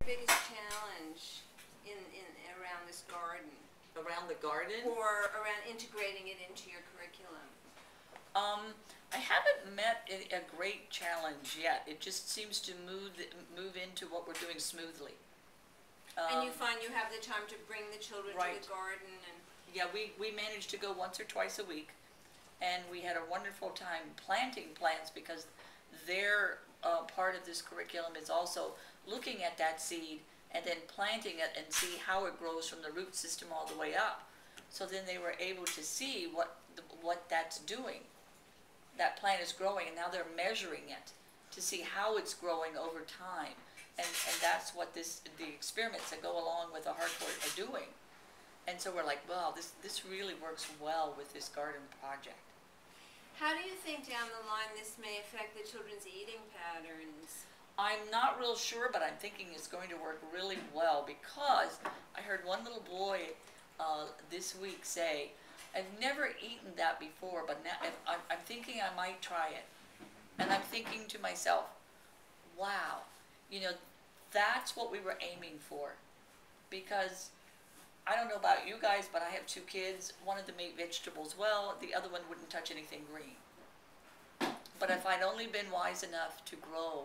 biggest challenge in around this garden? Around the garden? Or around integrating it into your curriculum? I haven't met a great challenge yet. It just seems to move into what we're doing smoothly. And you find you have the time to bring the children right. to the garden? And yeah, we managed to go once or twice a week, and we had a wonderful time planting plants, because their part of this curriculum is also looking at that seed and then planting it and see how it grows from the root system all the way up. So then they were able to see what that's doing. That plant is growing, and now they're measuring it to see how it's growing over time. And that's what the experiments that go along with the hardcore are doing. And so we're like, wow, this really works well with this garden project. how do you think down the line this may affect the children's eating patterns? I'm not real sure, but I'm thinking it's going to work really well, because I heard one little boy this week say, I've never eaten that before, but now I'm thinking I might try it. And I'm thinking to myself, wow, you know, that's what we were aiming for. Because I don't know about you guys, but I have 2 kids. One of them ate vegetables well, the other one wouldn't touch anything green. But if I'd only been wise enough to grow,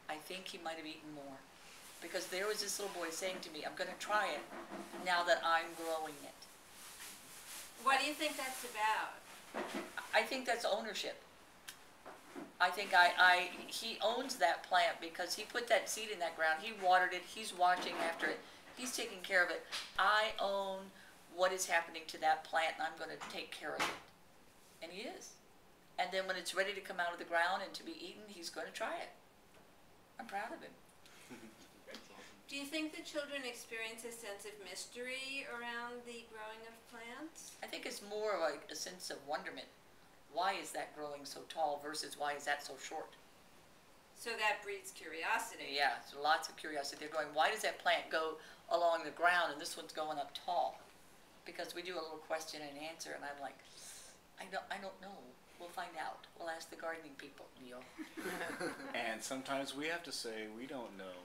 I think he might have eaten more. Because there was this little boy saying to me, I'm going to try it now that I'm growing it. What do you think that's about? I think that's ownership. I think he owns that plant, because he put that seed in that ground. He watered it. He's watching after it. He's taking care of it. I own what is happening to that plant, and I'm going to take care of it. And he is. And then when it's ready to come out of the ground and to be eaten, he's going to try it. I'm proud of him. Do you think the children experience a sense of mystery around the growing of plants? I think it's more like a sense of wonderment. Why is that growing so tall versus why is that so short? So that breeds curiosity. Yeah, so lots of curiosity. They're going, why does that plant go along the ground and this one's going up tall? Because we do a little question and answer, and I'm like, I don't know. We'll find out. We'll ask the gardening people, Nio. And sometimes we have to say we don't know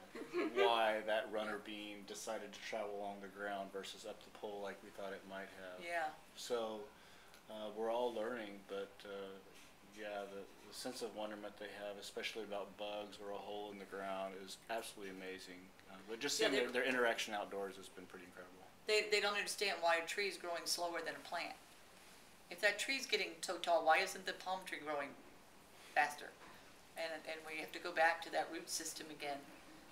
why that runner bean decided to travel along the ground versus up the pole like we thought it might have. Yeah. So we're all learning, but yeah, the sense of wonderment they have, especially about bugs or a hole in the ground, is absolutely amazing. But just seeing their interaction outdoors has been pretty incredible. They don't understand why a tree is growing slower than a plant. If that tree's getting so tall, why isn't the palm tree growing faster? And we have to go back to that root system again.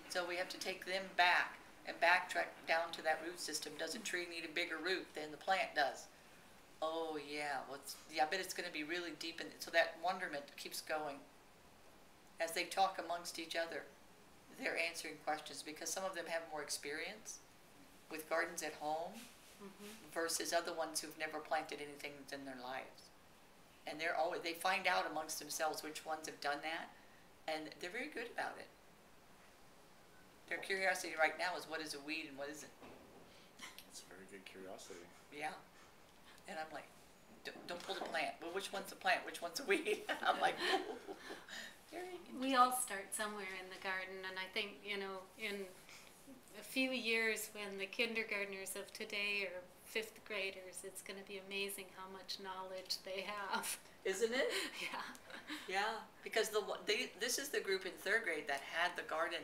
So we have to take them back and backtrack down to that root system. Does a tree need a bigger root than the plant does? Oh yeah, I bet it's going to be really deep in it. So that wonderment keeps going. As they talk amongst each other, they're answering questions, because some of them have more experience with gardens at home. Versus other ones who've never planted anything in their lives. And they find out amongst themselves which ones have done that, and they're very good about it. Their curiosity right now is, what is a weed and what isn't? It's a very good curiosity. Yeah. And I'm like, don't pull the plant. Well, which one's a plant? Which one's a weed? I'm like, we all start somewhere in the garden, and I think, you know, in a few years when the kindergartners of today are 5th graders, it's going to be amazing how much knowledge they have. Isn't it? Yeah. Yeah, because this is the group in 3rd grade that had the garden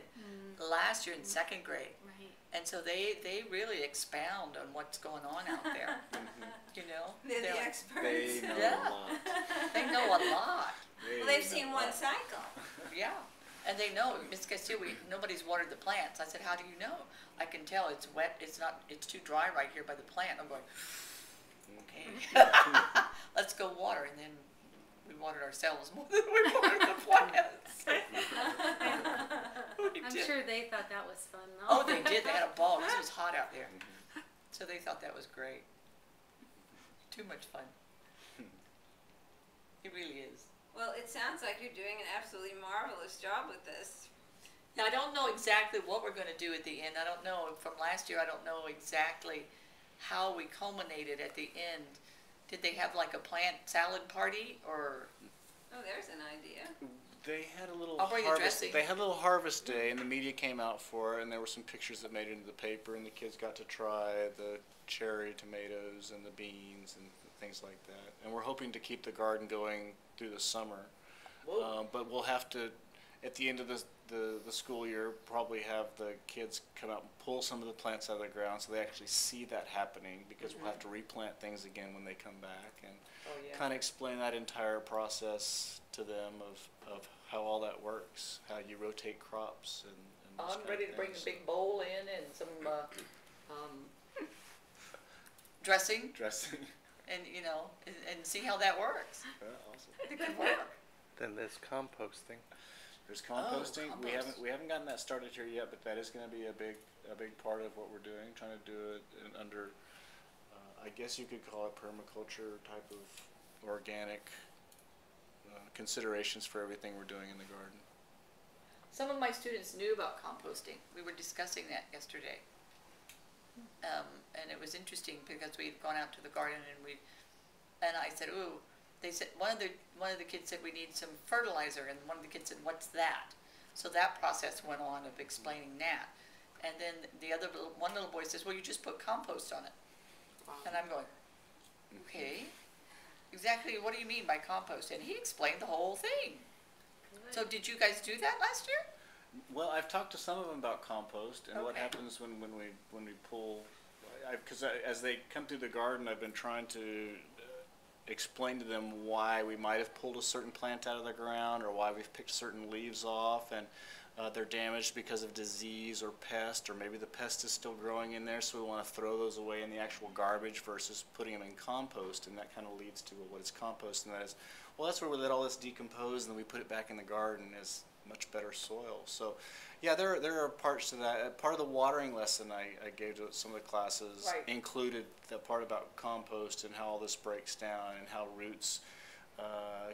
last year in 2nd grade. Right. And so they really expound on what's going on out there. You know? They're the experts. They know a lot. They know a lot. Well, they've seen one cycle. Yeah. And they know, Miss Castile, nobody's watered the plants. I said, how do you know? I can tell it's wet, it's too dry right here by the plant. I'm going, okay, let's go water. And then we watered ourselves more than we watered the plants. I'm sure they thought that was fun, though. Oh, they did. They had a ball, because it was hot out there. So they thought that was great. Too much fun. It really is. Well, it sounds like you're doing an absolutely marvelous job with this. Now, I don't know exactly what we're going to do at the end. I don't know. From last year, I don't know exactly how we culminated at the end. Did they have like a plant salad party, or? Oh, there's an idea. They had a little I'll bring the harvest. dressing. They had a little harvest day, and the media came out for it, and there were some pictures that made it into the paper, and the kids got to try the cherry tomatoes and the beans and things like that. And we're hoping to keep the garden going through the summer. But we'll have to, at the end of the school year, probably have the kids come out and pull some of the plants out of the ground so they actually see that happening, because we'll have to replant things again when they come back, and kind of explain that entire process to them of how all that works, how you rotate crops and those I'm kind ready of to bring the things. big bowl in and some dressing, and and see how that works. Yeah, awesome. It could work. Then there's composting. There's composting. compost. We haven't gotten that started here yet, but that is going to be a big part of what we're doing. Trying to do it under, I guess you could call it permaculture type of organic considerations for everything we're doing in the garden. Some of my students knew about composting. We were discussing that yesterday. And it was interesting because we'd gone out to the garden and I said, ooh, they said, one of the kids said we need some fertilizer, and one of the kids said, what's that? So that process went on of explaining that. And then one little boy says, well, you just put compost on it. And I'm going, okay, exactly what do you mean by compost? And he explained the whole thing. Good. So did you guys do that last year? Well, I've talked to some of them about compost and what Okay. happens when we pull. Because as they come through the garden, I've been trying to explain to them why we might have pulled a certain plant out of the ground, or why we've picked certain leaves off, and they're damaged because of disease or pest, or maybe the pest is still growing in there, so we want to throw those away in the actual garbage versus putting them in compost. And that kind of leads to what is compost, and that is, well, that's where we let all this decompose and then we put it back in the garden as much better soil. So yeah, there are parts to that. Part of the watering lesson I gave to some of the classes included the part about compost and how all this breaks down, and how roots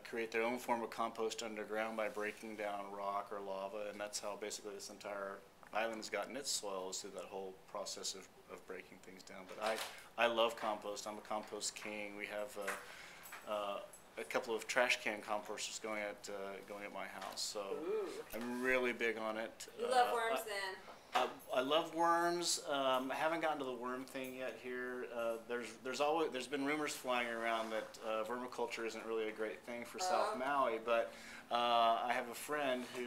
create their own form of compost underground by breaking down rock or lava, and that's how basically this entire island's gotten its soils, through that whole process of breaking things down. But I love compost. I'm a compost king. We have a couple of trash can composters going at my house, so I'm really big on it. You love worms then? I love worms. I haven't gotten to the worm thing yet here. There's been rumors flying around that vermiculture isn't really a great thing for South Maui, but I have a friend who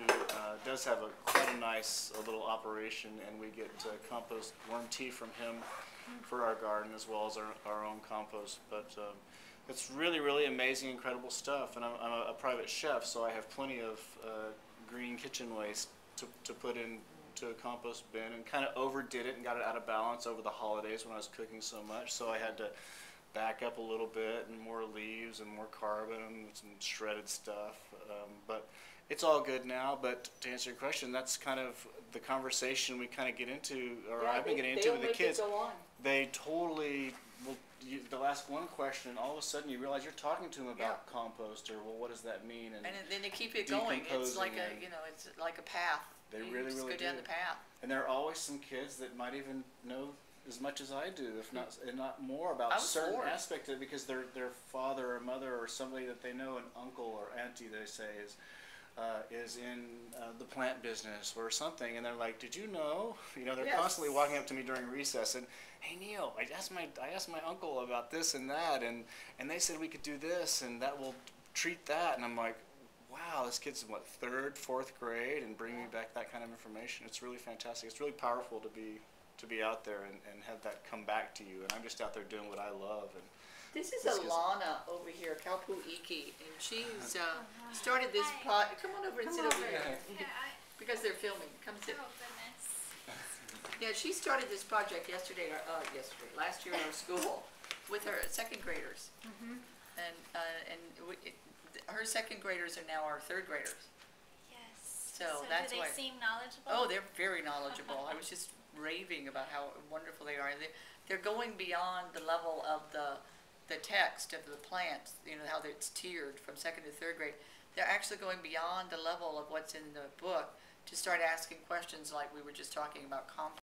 does have quite a nice little operation, and we get compost worm tea from him for our garden, as well as our own compost. But it's really, really amazing, incredible stuff. And I'm a private chef, so I have plenty of green kitchen waste to put into a compost bin, and kind of overdid it and got it out of balance over the holidays when I was cooking so much. So I had to back up a little bit, and more leaves and more carbon and some shredded stuff. But it's all good now. But to answer your question, that's kind of the conversation we kind of get into, or I've been getting into with the kids. They totally will. They'll ask one question, and all of a sudden you realize you're talking to them about compost, or well, what does that mean? And then they keep it going. It's like it's like a path. They you really, just really go down do. the path. And there are always some kids that might even know as much as I do, if not more, about certain aspects of it, because their father or mother or somebody that they know, an uncle or auntie, they say, is in the plant business or something, and they're like, "Did you know?" They're constantly walking up to me during recess and, "Hey Neil, I asked my uncle about this and that, and they said we could do this, and that will treat that." And I'm like, wow, this kid's in what, 3rd, 4th grade, and bringing me back that kind of information. It's really fantastic. It's really powerful to be out there and have that come back to you. And I'm just out there doing what I love. And this is Alana over here, Kaupuiki, and she's started this project. Come on over and sit over here. Because they're filming. Come sit. Oh, goodness. Yeah, she started this project last year in our school with her 2nd graders. Her 2nd graders are now our 3rd graders. Yes. So that's do why. they seem knowledgeable? Oh, they're very knowledgeable. I was just raving about how wonderful they are. They're going beyond the level of the text of the plants, how it's tiered from 2nd to 3rd grade. They're actually going beyond the level of what's in the book to start asking questions like we were just talking about compost.